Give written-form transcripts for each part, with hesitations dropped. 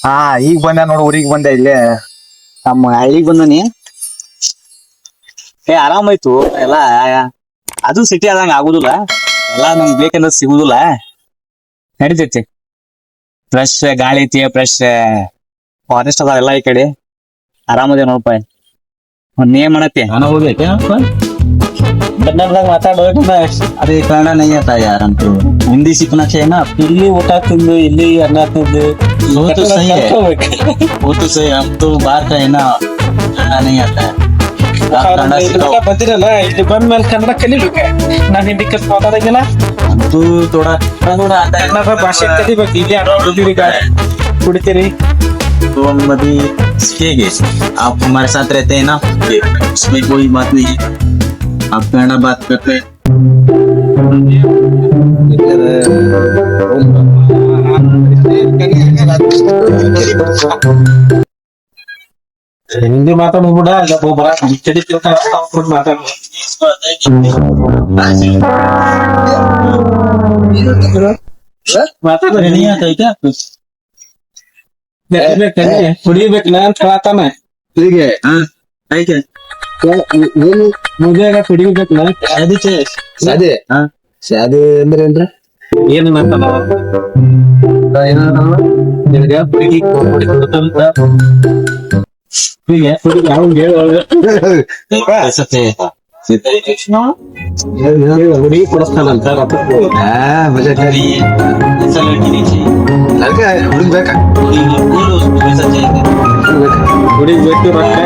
ಹಾ ಈಗ ಬಂದ ನೋಡು, ಊರಿಗೆ ಬಂದೆ ಇಲ್ಲೇ ನಮ್ಮ ಹಳ್ಳಿಗ್ ಬಂದನಿ. ಆರಾಮಾಯ್ತು ಎಲ್ಲ. ಅದು ಸಿಟಿ ಆದಂಗ ಆಗುದಿಲ್ಲ, ಎಲ್ಲಾ ನಮ್ಗೆ ಬೇಕಂದ್ರೆ ಸಿಗುದಿಲ್ಲ. ನಡಿತೈತಿ, ಫ್ರೆಶ್ ಗಾಳಿ ಐತಿ, ಫ್ರೆಶ್ ಫಾರೆಸ್ಟ್ ಅದಾವೆಲ್ಲ ಈ ಕಡೆ. ಆರಾಮದೇ ನೋಡಪ್ಪ. ನೀ ಏನ್ ಮಾಡತ್ತಿ? खाना हो गया क्या आपका? ಕನ್ನಡದಾಗ ಮಾತಾಡೋ. अरे कन्नड़ा नहीं आता यार हमको, हिंदी सीखना चाहिए ना. ಇಲ್ಲಿ ಊಟ ತಿಂದು, ಇಲ್ಲಿ ಅನ್ನ ತಿಂದು, वो तो सही है, वो तो सही है. हम तो बाहर का है ना, कन्नड़ा नहीं आता है. आप कन्नड़ा सिखाओ. ಬಂದಿರಲ್ಲ, ಇಲ್ಲಿ ಬಂದ್ಮೇಲೆ ಕನ್ನಡ ಕಲಿಬೇಕು. ನಾವ್ ಹಿಂದಿ ಕಲ್ತ್ ಮಾತಾಡಂಗಿಲ್ಲ, हमको थोड़ा थोड़ा आता है. ಕನ್ನಡ ಭಾಷೆ ಕಲಿಬೇಕು. ಇಲ್ಲಿ ಕುಡಿತೀರಿ, ಗಾಡಿ ಕುಡಿತೀರಿ. तो हम अभी सीखेंगे. आप हमारे साथ रहते हैं ना, उसमें कोई बात नहीं है. आप कन्नड़ा बात करते हैं. ಹಿಂದಿ ಮಾತಾಡ್ಬಿಡ, ಇಲ್ಲ ಒಬ್ಬರ ಚಡಿ ಮಾತಾಡ. अरे नहीं आता है क्या कुछ? ಕುಡಿಬೇಕು ನಾ ಅಂತ ಹೇಳತಾನ. ठीक है. हाँ है क्या? ಮುಗಿಯಾಗ ಕುಡಿಬೇಕು ನಾ. शादी चाहिए. ಶಾದಿ हाँ ಶಾದಿ ಅಂದ್ರೆ ಏನ್ರ ಏನು ಮಾತಾಡ निनगे ಹುಡುಗಿ ಕೊಡ್ತಂತ. ಕುಡಿಗೆ ಅವ್ನ್ ಹೇಳ ऐसा चाहिए था. ಹುಡುಗಿ ಕೊಡಿಸ್ತಾನಂತ. ಬಜೆಟ್ ऐसा लड़की नहीं चाहिए. ಹುಡುಗ ಬೇಕಾ? बोलो ऐसा चाहिए. ಹುಡುಗಿ ಬೇಕು ರೊಕ್ಕ.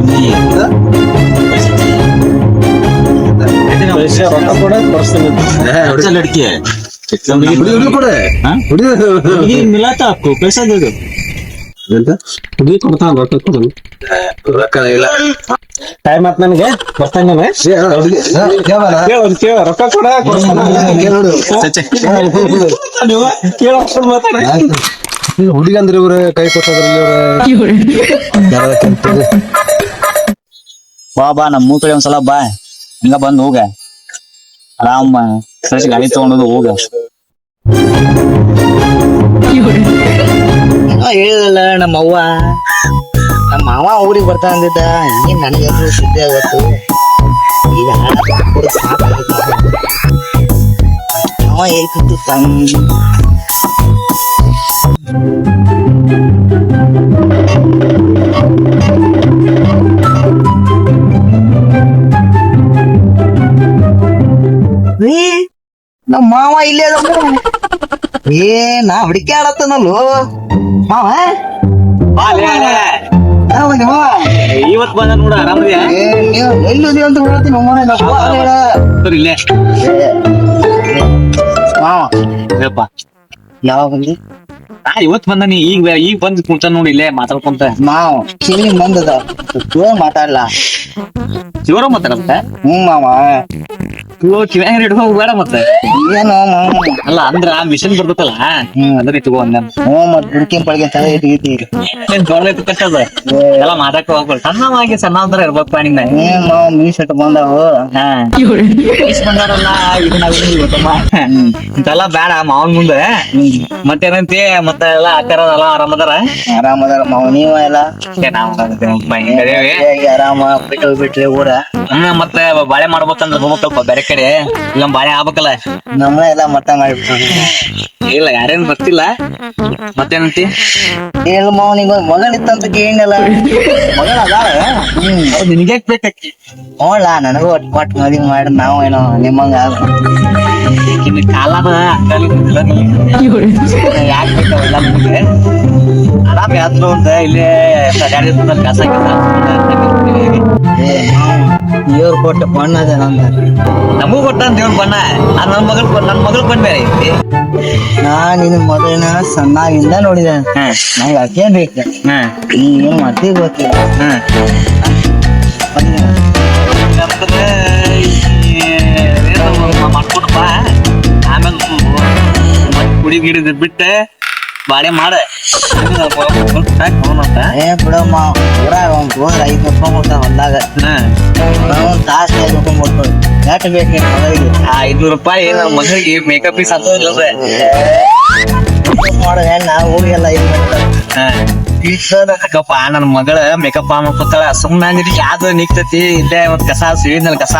नहीं है. ಪೈಸೆ ರೊಕ್ಕ ಕೂಡ ಕೊಡಿಸ್ತಾನಂತ. अच्छा लड़की है. ಹುಡುಗ ಕೊಡೆ हाँ? ಹುಡುಗ ये मिला था आपको, पैसा दे दो. ಹುಡುಗಿ ಕೊಡ್ತಾನ, ರೊಕ್ಕ ಕೊಡೋನು. ರೊಕ್ಕ ಇಲ್ಲ. ಟೈಮ್ ಆತ್ ನನಗೆ ಬರ್ತಾನೆ. ಕೇಳ ರೊಕ್ಕ ಕೊಡ ಕೇಳ ಹುಡುಗ ಅಂದ್ರೆ ಇವ್ರ ಕೈ ಕೊಟ್ಟದ್ರಲ್ಲಿ ಬಾ ನಮ್ಮ ಕಡೆ ಒಂದ್ಸಲ ಬಾ, ಹಿಂಗ ಬಂದ್ ಹೋಗ. ಆರಾಮ ಫ್ರೆಶ್ ಗಾಡಿ ತಗೊಂಡು ಹೋಗ. ಹೇಳಿದಲ್ಲ ನಮ್ಮ ಅವ್ವ, ನಮ್ಮ ಮಾವ ಊರಿಗೆ ಬರ್ತಾ ಅಂದಿದ್ದ. ಏನ್ ನನಗೆ ಸುದ್ದಿ ಆಗತ್ತು. ಈಗ ಅವ ಹೇಳ್ತಿತ್ತು ನಮ್ಮ ಮಾವ ಇಲ್ಲೇ ಅದ. ನಾ ಹುಡುಕಿ ಆಡತ್ತನಲ್ಲೋ ಮಾವ. ಇವತ್ ಬಂದ ನೋಡ, ಆರಾಮದಿಯಾ? ಎಲ್ಲಿದೆ ಅಂತ ಹೇಳ್ತೀನಿ. ಇಲ್ಲೇ ಮಾವ ಹೇಳಪ್ಪ, ಯಾವಾಗ ಬಂದಿ? ಇವತ್ ಬಂದ. ನೀ ಈಗ ಬಂದ್ ಕುಂತ ನೋಡಿ ಇಲ್ಲೇ ಮಾತಾಡ್ಕೊಂತ. ಮಾವ ಕಿವಿ ಬಂದದ, ಮಾತಾಡ್ಲಾ ಜೋರ ಮಾತಾಡಂತ. ಮಾವ ಕಿವ್ಯಾಗ ಇಟ್ಕೊಂಡ್ ಬೇಡ ಮತ್ತೆ. ಏನು ಅಲ್ಲ ಅಂದ್ರ ಮಿಷನ್ ಬರ್ತಲ್ಲ, ಅದ್ರ ಇಟ್ಕೋ ಅಂದ. ಮತ್ ಹುಡ್ಕಿನ್ ಪಳ್ಗೆ ತಲೆ ಇಟ್ಗಿತ್ತೀರಿ. ಗೌರ್ಮೆಂಟ್ ಕಟ್ಟದ ಎಲ್ಲ ಮಾತಾಕ ಹೋಗ್ಬೇಡ. ಸಣ್ಣವಾಗಿ ಸಣ್ಣ ಅಂದ್ರ ಇರ್ಬೇಕು ನಿನ್ನ. ಮಾವ ಮೀಸ್ ಇಟ್ಟು ಬಂದಾವು. ಮೀಸ್ ಬಂದಾರಲ್ಲ, ಇಂತೆಲ್ಲ ಬೇಡ ಮಾವನ್ ಮುಂದೆ. ಮತ್ತೇನಂತಿ ಮತ್ತೆ ಎಲ್ಲ ಆಕಾರದಲ್ಲ ಆರಾಮದಾರ? ಆರಾಮದಾರ ಮಾವ. ನೀವ ಎಲ್ಲ ಆರಾಮ ಬಿಟ್ರಿ ಊರ? ಮತ್ತೆ ಬಾಳೆ ಮಾಡ್ಬೇಕಂದ್ರ ಹೋಗ್ಬೇಕಲ್ಪ ಬೇರೆ ಕಡೆ, ಇಲ್ಲ ಬಾಳೆ ಆಗ್ಬೇಕಲ್ಲ. ನಮ್ಮ ಎಲ್ಲ ಮತ್ತ ಮಾಡಿಬಿಟ್ಟು ಇಲ್ಲ, ಯಾರೇನ್ ಬರ್ತಿಲ್ಲ. ಮತ್ತೇನಂತಿ? ಹೇಳ ಮಾವ, ನಿಂಗ ಮಗಳಿತ್ತಂತ ಕೇಳಿನಲ್ಲ. ಮಗಳ ಅದಾಳ? ನಿನ್ಗೆ ಬೇಕಿ? ನೋಡ್ಲ, ನನಗೂ ಒಟ್ಟು ಮದುವೆ ಮಾಡಿ ನಾವು ಏನೋ ನಿಮ್ಮಂಗ ಕಾಲದ ಯಾಕೆ ಬೇಕಲ್ಲ ನಿಮ್ಗೆ? ಆರಾಮ್ ಯಾತ್ರೆ ಅಂತ ಇಲ್ಲೇ ಕೆಲಸ ದೇವ್ರ ಕೊಟ್ಟ ಬಣ್ಣ ಅದ ನಂದ. ನಮಗೂ ಕೊಟ್ಟ ದೇವ್ರ ಬಣ್ಣ. ನನ್ ಮಗಳು ಬಣ್ಣ ಬೇರೆ ಐತಿ. ನಾ ನಿನ್ ಮೊದಲಿನ ಸಣ್ಣಾಗಿಂದ ನೋಡಿದೆ. ನಂಗೆ ಅಕ್ಕೇ ಬೇಕು. ಏನ್ ಮಾಡ್ತೀವಿ ಗೊತ್ತಿಲ್ಲ. ಮಾಡ್ಕೊಡಪ್ಪ. ಆಮೇಲೆ ಕುಡಿ ಗಿಡಿದ್ ಬಿಟ್ಟೆ ಬಾಳೆ ಮಾಡ. ಬಿಡಮ್ಮ, ಊರಾಗ ಒಂದ್ ಹೋದ್ರ 500 ರೂಪಾಯಿ ಕೊಡ್ತಾನ ಹೊಲ್ದಾಗ. ಒಂದ್ ತಾಸ್ 500 ರೂಪಾಯಿ ಕೊಡ್ತಾರೆ. ಯಾಕೆ ಬೇಕು ಮಗಳಿಗೆ? 500 ರೂಪಾಯಿ ನಮ್ಮ ಮಗಳಿಗೆ ಮೇಕಪ್ ಪೀಸ್ ಅಂತ ಮಾಡ ಯಾಕಪ್ಪ ನನ್ ಮಗಳ ಮೇಕಪ್ ಮಾಡ್ಕೊತಾಳ ಸುಮ್ನ ಅಂದಿರಿ ಯಾವ್ದು ನಿಕ್ತತಿ ಇಲ್ಲೇ ಒಂದ್ ಕಸ ಸಿಡಿದ್ನಲ್ಲ ಕಸ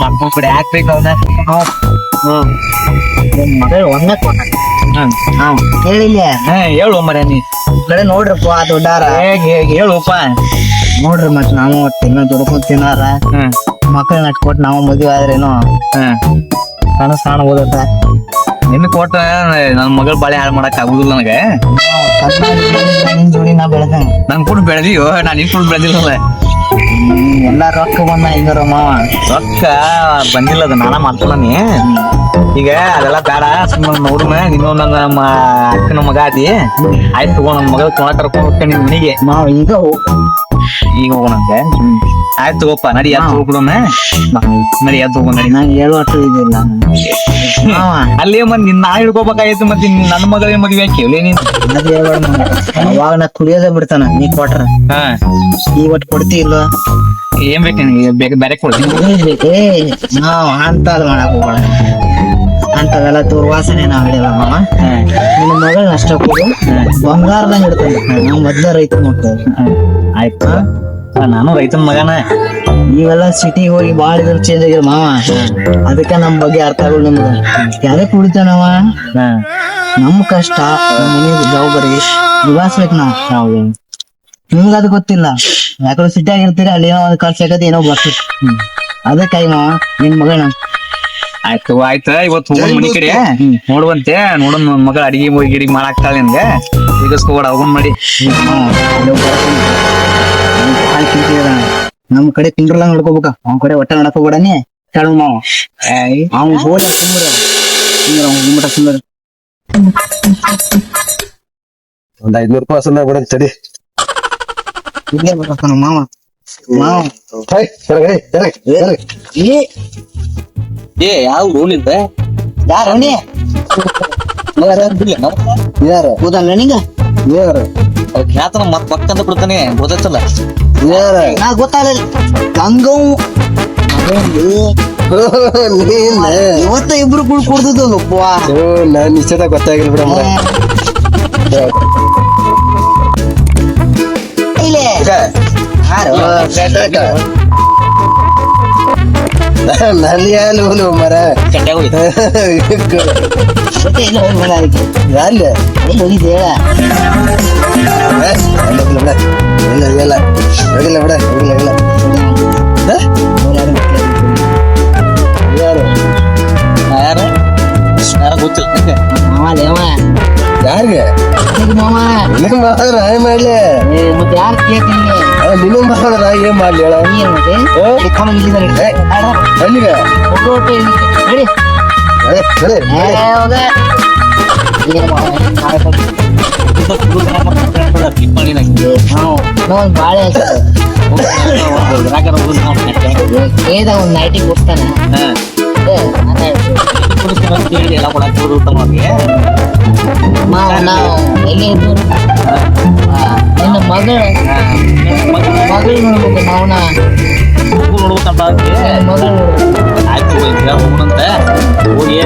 ಮಾಡ್ಕೊಂಡ್ಬಿಡಿ ಹಾಕ್ಬೇಕು ಅವನ್ನ ಮಗಳು ಒಂದೇ ಕೊಟ್ಟ ಹೇಳಿಲ್ಲ ಹೇಳು ಮರ ನೀ ಕಡೆ ನೋಡ್ರಪ್ಪ ದೊಡ್ಡಾರ ಹೇಳುಪ್ಪ ನೋಡ್ರಿ ಮತ್ ನಾವು ತಿನ್ನ ದುಡ್ಕೊಂಡ್ ತಿನ್ನಾರ ಮಕ್ಕಳ ನಟ್ಕೊಟ್ ನಾವು ಮದ್ವೆ ಆದ್ರೇನು ಸಣ್ಣ ಓದತ್ತ ನಿನ್ ಕೊಟ್ಟ ನನ್ ಮಗಳ ಬಾಳೆ ಹಾಳು ಮಾಡಕ್ ಆಗುದಿಲ್ಲ ನನಗೆ ನಿನ್ ಜೋಡಿ ನಾ ಬೆಳೆದಂಗ ನನ್ ಕೂಡ ಬೆಳೆದಿಯೋ ನಾನ್ ನಿನ್ ಕೂಡ ಬೆಳೆದಿಲ್ಲಲ್ಲ ಎಲ್ಲಾ ರೊಕ್ಕ ಬಂದ ಹಿಂಗಾರ ಮಾವ ರೊಕ್ಕ ಬಂದಿಲ್ಲ ಅದು ನಾನ ಮಾಡ್ಕೊಳ ನೀ ಈಗ ಅದೆಲ್ಲ ಬೇಡ ಸುಮ್ಮನೆ ನೋಡ್ಮ ನೀನು ನನ್ನ ಅಕ್ಕನ ಮಗ ಅದಿ ಆಯ್ತು ತಗೋ ನನ್ ಮಗಳ ಕೊಳ ಕರ್ಕೊಂಡ್ ಹೋಗ್ತೇನೆ ನಿನ್ ಮನೆಗೆ ಮಾವ ಈಗ ಈಗ ಹೋಗೋಣಂತೆ ಆಯ್ತು ತಗೋಪ್ಪ ನಡಿ ಎದ್ದು ಹೋಗ್ಬಿಡೋಣ ನಡಿ ಎದ್ದು ಹೋಗೋಣ ನಡಿ ನಂಗೆ ಹೇಳುವಷ್ಟು ಇದಿಲ್ಲ ಮಾವ ಅಲ್ಲಿ ಮತ್ ನಿನ್ನ ನಾ ಹಿಡ್ಕೋಬೇಕಾಯ್ತು ಮತ್ತೆ ನನ್ನ ಮಗಳಿಗೆ ಮದುವೆ ಕೇಳಿ ನೀನ್ ಅದ್ ಹೇಳ್ಬೇಡ ಮಾವ. ಅವಾಗ ನಾ ಕುಡಿಯೋದೇ ಬಿಡ್ತಾನ ನೀ ಕೊಟ್ರ ಹಾ ಈ ಒಟ್ಟು ಕೊಡ್ತಿ ಇಲ್ಲ ಏನ್ ಬೇಕು ನಿನಗೆ ಬೇಕು ಬೇರೆ ಕೊಡ್ತೀನಿ ನಾವ್ ಅಂತದ್ ಮಾಡಕ್ ಹೋಗೋಣ ಅಂತವೆಲ್ಲ ದುರ್ವಾಸನೆ ನಾವ್ ಹಿಡಿಯಲ್ಲ ಮಾವ ನಿನ್ನ ಮಗಳನ್ನ ಅಷ್ಟ ಕೊಡು ಬಂಗಾರದಂಗ ಇಡ್ತಾನೆ ನಾವ್ ಮೊದ್ಲ ರೈತ ನೋಡ್ತೇವೆ ಆಯ್ತು ನಾನು ರೈತನ ಮಗನ ನೀವೆಲ್ಲ ಸಿಟಿಗೆ ಹೋಗಿ ಬಾಳ ಇದ್ರ ಚೇಂಜ್ ಆಗಿರ ಮಾವ ಅದಕ್ಕೆ ನಮ್ ಬಗ್ಗೆ ಅರ್ಥ ಆಗಲ್ಲ ನಿಮ್ಗೆ ಯಾರೇ ಕುಡಿತಾನವ ನಮ್ ಕಷ್ಟ ನಮ್ ಮನೆಗೆ ಜವಾಬ್ದಾರಿ ನಿಭಾಯಿಸ್ಬೇಕು ನಾವು ನಿಮ್ಗ ಅದು ಗೊತ್ತಿಲ್ಲ ಯಾಕಂದ್ರೆ ಸಿಟಿ ಆಗಿರ್ತೀರಿ ಅಲ್ಲಿ ಏನೋ ಒಂದ್ ಖರ್ಚು ಆಗತ್ತೆ ಏನೋ ಬರ್ತದೆ ಅದಕ್ಕೆ ಮಾವ ನಿನ್ ಮಗನ ಆಯ್ತು ಆಯ್ತು ಇವತ್ತು ಹೋಗೋಣ ಮನಿ ಕಡೆ ನೋಡುವಂತೆ ನೋಡೋಣ ನನ್ ಮಗಳ ಅಡಿಗೆ ಗಿಡಿ ಮಾಡಾಕ್ತಾಳೆ ನಿನ್ಗೆ ಈಗಸ್ಕೋಬೇಡ ಹೋಗೋಣ ಮಾಡಿ ನಮ್ ಕಡೆ ತಿಂಡ್ರಲ್ಲ ನೋಡ್ಕೋಬೇಕ ಅವ್ನ ಕಡೆ ಒಟ್ಟ ನಡಕ್ ಹೋಗ್ಬೇಡನೆ ಕೇಳು ಮಾವ ಅವ್ನು ಹೋಗಿ ಸುಂದರ ಸುಂದರ ಸುಂದರ ಒಂದ್ 500 ರೂಪಾಯಿ ಅಸಲ ಬಿಡ ತಡಿ ಇಲ್ಲೇ ಬರ್ತಾನ ಮಾವ ಮಾವ ಹೈ ಸರಿ ಏ ಯಾವ ರೋಲಿಂದ ಯಾರ ಅವನಿ ಯಾರ ಕೂದಲ್ಲ ನಿಂಗ ಯಾರ ಖ್ಯಾತನ ಮತ್ ಪಕ್ಕಂತ ಬಿಡ್ತಾನೆ ಗೊತ್ತಲ್ಲ ಯಾರ ನಾ ಗೊತ್ತಾಗಲ್ಲ ಗಂಗವ್ ನೀನ್ ಇವತ್ತ ಇಬ್ರು ಕುಡ್ದಲ್ಲಪ್ಪ ನಾನ್ ನಿಶ್ಚಿತ ಗೊತ್ತಾಗಿಲ್ಲ ಬಿಡಮ್ಮ ಇಲ್ಲೇ ಯಾರು ನಲ್ಲಿ ಯಾಲು ಮರ ಮತ್ತೆ ಇಲ್ಲ ಹೋಗಿ ಬೇಡ ಅದಕ್ಕೆ ಯಾರ್ಲೆ ಹೋಗಿದ್ದೆ ಇಲ್ಲ ಇಲ್ಲ ಹೋಗಿಲ್ಲ ಬಿಡ ಹೋಗಿಲ್ಲ ಯಾರು ಯಾರ ಯಾರ ಗೊತ್ತಿಲ್ಲ ಮಾವ ಯಾರಿಗೆ ಮಾವ ನಿನಗ್ ಮಾಡಿದ್ರ ಏನ್ ಮಾಡ್ಲಿ ಮತ್ತೆ ಯಾರು ಕೇಳ್ತೀನಿ ನಿನಗ್ ಮಾಡಿದ್ರ ಏನ್ ಮಾಡ್ಲಿ ಹೇಳ ನೀನ್ ಮತ್ತೆ ಅಲ್ಲಿಗ ರೆಡಿ ಹೋಗ ಬಾಳೆ ಏದ ಒಂದ್ ನೈಟಿ ಕೊಡ್ತಾನ ಎಲ್ಲ ಕೊಡಕ್ಕೆ ಮಾವ ನಾವು ಎಲ್ಲಿ ಇದ್ದು ನಿನ್ನ ಮಗಳು ನೋಡ್ಬೇಕು ಮಾವನ ನೋಡ್ಬೇಕಂತ ಮಗಳು ನೋಡ್ಬೇಕು ಆಯ್ತು ಹೋಗೋಣಂತ ಹೋಗಿ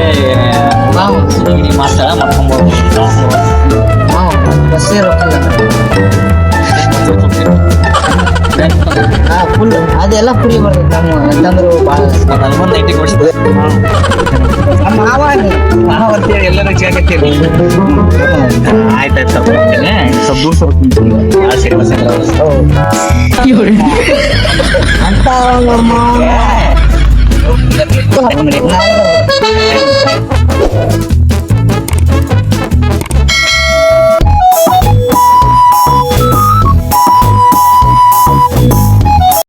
ಮಾವ ಮಾತಾಡ ಮಾಡ್ಕೊಂಬೋದು ಮಾವ ಬಸ್ಸೇ ರೊಕ್ಕಿಲ್ಲ ಫುಲ್ ಅದೆಲ್ಲ ಫ್ರೀ ಬರ್ತೈತೆ ನಮ್ಮ ಅಂತಂದ್ರು ಭಾಳ ನನಗೊಂದು ನೈಟಿ ಕೊಡಿಸಿದೆ ಮಾವ ಮಾವ ಅಂತೇಳಿ ಎಲ್ಲರೂ ಕೇಳಕತ್ತೀರಿ ಆಯ್ತಾಯ್ತು ಸ್ವಲ್ಪ ಹೋಗ್ತೇನೆ ಸ್ವಲ್ಪ ದೂರ ಸ್ವಲ್ಪ ಅಂತ